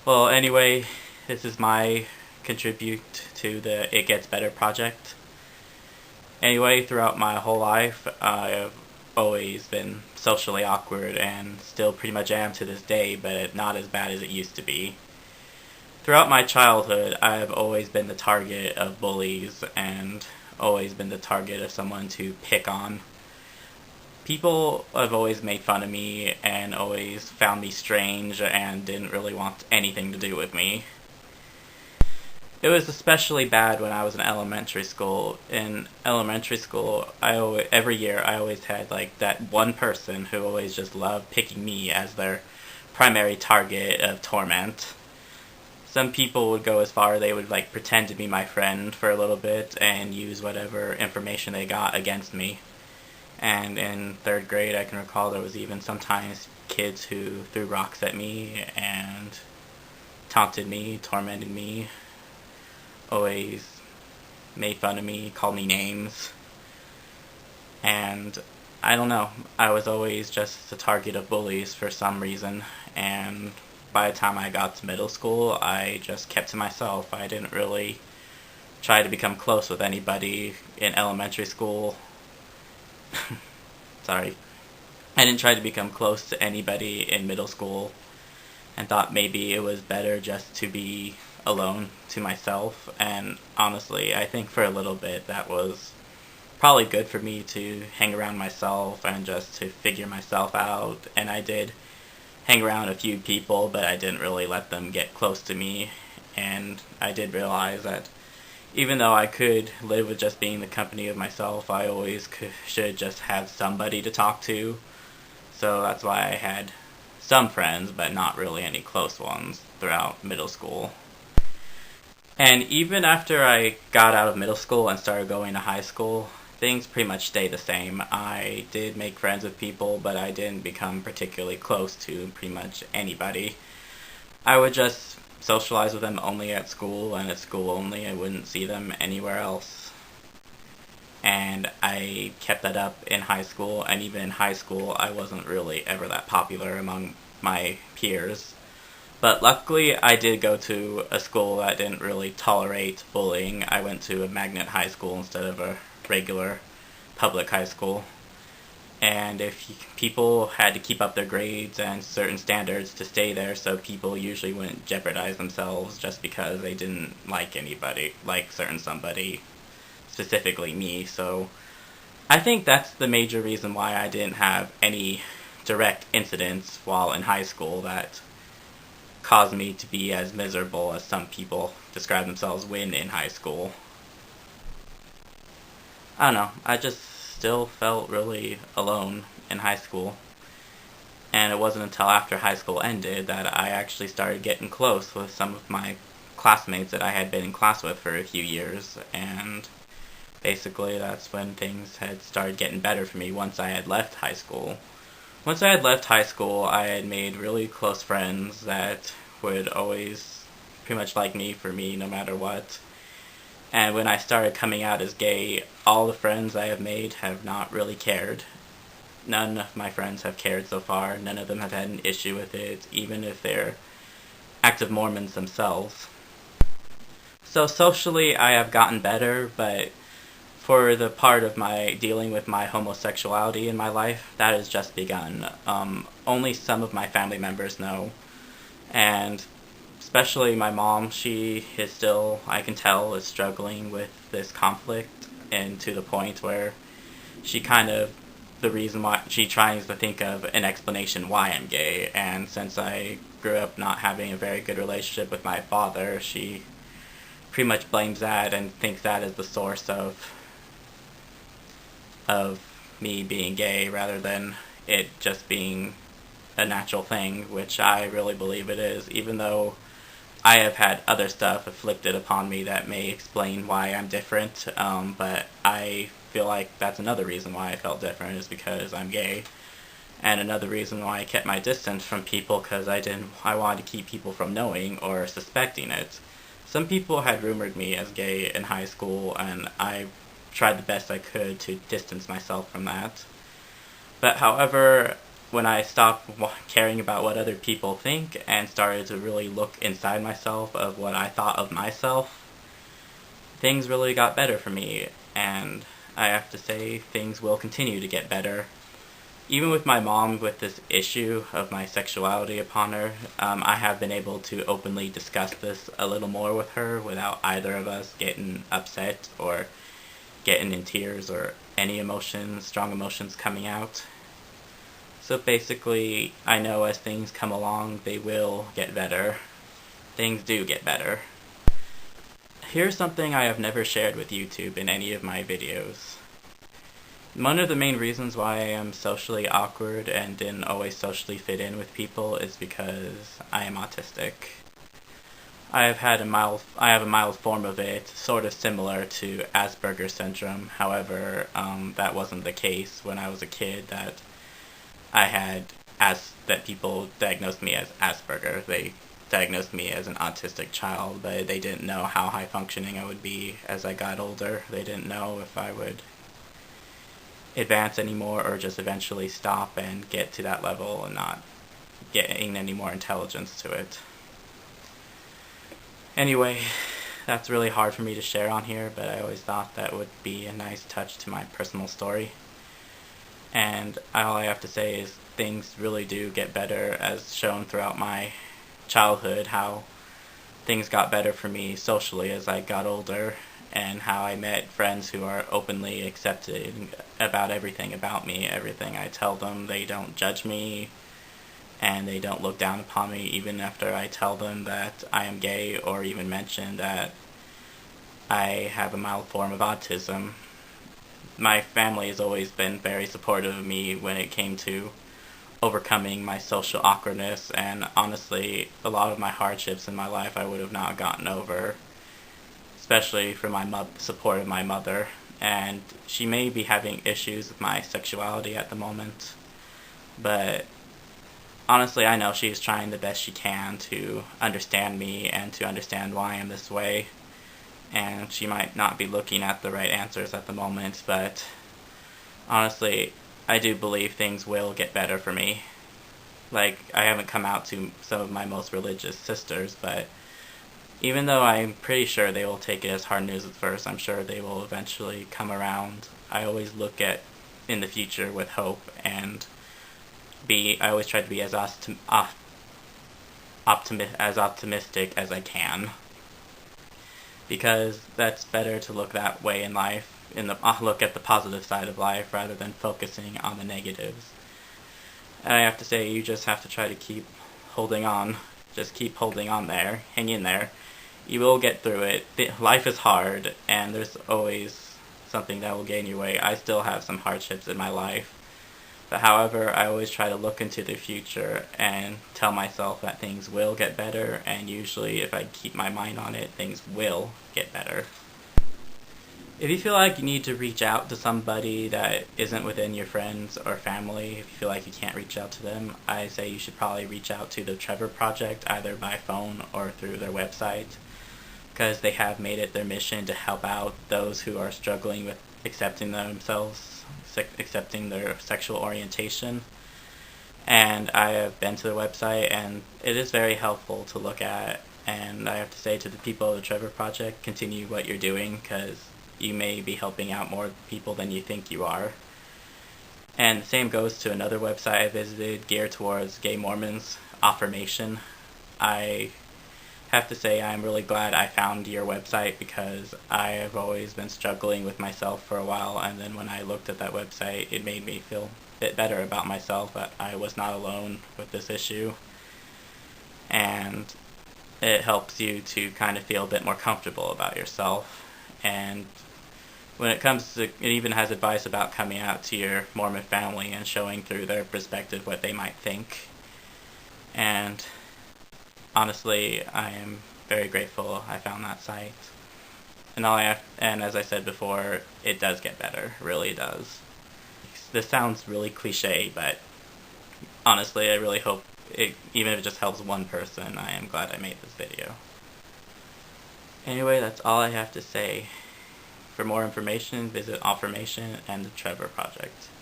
Well, anyway, this is my contribute to the It Gets Better project. Anyway, throughout my whole life, I've always been socially awkward and still pretty much am to this day, but not as bad as it used to be. Throughout my childhood, I've always been the target of bullies and always been the target of someone to pick on. People have always made fun of me and always found me strange and didn't really want anything to do with me. It was especially bad when I was in elementary school. In elementary school, every year I always had like that one person who always just loved picking me as their primary target of torment. Some people would go as far they would like pretend to be my friend for a little bit and use whatever information they got against me. And in third grade, I can recall there was even sometimes kids who threw rocks at me and taunted me, tormented me, always made fun of me, called me names. And I don't know, I was always just the target of bullies for some reason. And by the time I got to middle school, I just kept to myself. I didn't really try to become close with anybody in elementary school. Sorry. I didn't try to become close to anybody in middle school and thought maybe it was better just to be alone to myself. And honestly, I think for a little bit that was probably good for me to hang around myself and just to figure myself out. And I did hang around a few people, but I didn't really let them get close to me. And I did realize that even though I could live with just being the company of myself, I always should just have somebody to talk to. So that's why I had some friends, but not really any close ones throughout middle school. And even after I got out of middle school and started going to high school, things pretty much stayed the same. I did make friends with people, but I didn't become particularly close to pretty much anybody. I would just socialize with them only at school, and at school only. I wouldn't see them anywhere else. And I kept that up in high school, and even in high school, I wasn't really ever that popular among my peers. But luckily, I did go to a school that didn't really tolerate bullying. I went to a magnet high school instead of a regular public high school. And if people had to keep up their grades and certain standards to stay there, so people usually wouldn't jeopardize themselves just because they didn't like anybody, like certain somebody, specifically me. So I think that's the major reason why I didn't have any direct incidents while in high school that caused me to be as miserable as some people describe themselves when in high school. I don't know, I just still felt really alone in high school. And it wasn't until after high school ended that I actually started getting close with some of my classmates that I had been in class with for a few years. And basically that's when things had started getting better for me once I had left high school. Once I had left high school, I had made really close friends that would always pretty much like me for me no matter what. And when I started coming out as gay, all the friends I have made have not really cared. None of my friends have cared so far. None of them have had an issue with it, even if they're active Mormons themselves. So socially, I have gotten better, but for the part of my dealing with my homosexuality in my life, that has just begun. Only some of my family members know, and especially my mom, she is still, I can tell, is struggling with this conflict, and to the point where she kind of, the reason why, she tries to think of an explanation why I'm gay, and since I grew up not having a very good relationship with my father, she pretty much blames that and thinks that is the source of me being gay rather than it just being a natural thing, which I really believe it is, even though I have had other stuff afflicted upon me that may explain why I'm different, but I feel like that's another reason why I felt different is because I'm gay, and another reason why I kept my distance from people because I wanted to keep people from knowing or suspecting it. Some people had rumored me as gay in high school, and I tried the best I could to distance myself from that. But however, when I stopped caring about what other people think and started to really look inside myself of what I thought of myself, things really got better for me, and I have to say things will continue to get better. Even with my mom, with this issue of my sexuality upon her, I have been able to openly discuss this a little more with her without either of us getting upset or getting in tears or any emotions, strong emotions coming out. So basically, I know as things come along, they will get better. Things do get better. Here's something I have never shared with YouTube in any of my videos. One of the main reasons why I am socially awkward and didn't always socially fit in with people is because I am autistic. I have a mild form of it, sort of similar to Asperger's syndrome. However, that wasn't the case when I was a kid. That people diagnosed me as Asperger. They diagnosed me as an autistic child, but they didn't know how high functioning I would be as I got older. They didn't know if I would advance anymore or just eventually stop and get to that level and not gain any more intelligence to it. Anyway, that's really hard for me to share on here, but I always thought that would be a nice touch to my personal story. And all I have to say is things really do get better, as shown throughout my childhood, how things got better for me socially as I got older, and how I met friends who are openly accepting about everything about me. Everything I tell them, they don't judge me, and they don't look down upon me even after I tell them that I am gay or even mention that I have a mild form of autism. My family has always been very supportive of me when it came to overcoming my social awkwardness, and honestly, a lot of my hardships in my life I would have not gotten over, especially for my support of my mother. And she may be having issues with my sexuality at the moment, but honestly, I know she's trying the best she can to understand me and to understand why I'm this way. And she might not be looking at the right answers at the moment, but honestly, I do believe things will get better for me. Like, I haven't come out to some of my most religious sisters, but even though I'm pretty sure they will take it as hard news at first, I'm sure they will eventually come around. I always look at in the future with hope, and I always try to be as optimistic as I can, because that's better to look that way in life, look at the positive side of life rather than focusing on the negatives. And I have to say, you just have to try to keep holding on. Just keep holding on there, hang in there. You will get through it. Life is hard, and there's always something that will get in your way. I still have some hardships in my life, but however, I always try to look into the future and tell myself that things will get better, and usually if I keep my mind on it, things will get better. If you feel like you need to reach out to somebody that isn't within your friends or family, if you feel like you can't reach out to them, I say you should probably reach out to the Trevor Project, either by phone or through their website, because they have made it their mission to help out those who are struggling with accepting themselves, accepting their sexual orientation. And I have been to the website, and it is very helpful to look at. And I have to say to the people of the Trevor Project, continue what you're doing, because you may be helping out more people than you think you are. And the same goes to another website I visited geared towards gay Mormons, Affirmation. I have to say I'm really glad I found your website, because I have always been struggling with myself for a while, and then when I looked at that website, it made me feel a bit better about myself, that I was not alone with this issue. And it helps you to kind of feel a bit more comfortable about yourself. And when it comes to, it even has advice about coming out to your Mormon family and showing through their perspective what they might think. And honestly, I am very grateful I found that site. And as I said before, it does get better, it really does. This sounds really cliche, but honestly, I really hope even if it just helps one person, I am glad I made this video. Anyway, that's all I have to say. For more information, visit Affirmation and the Trevor Project.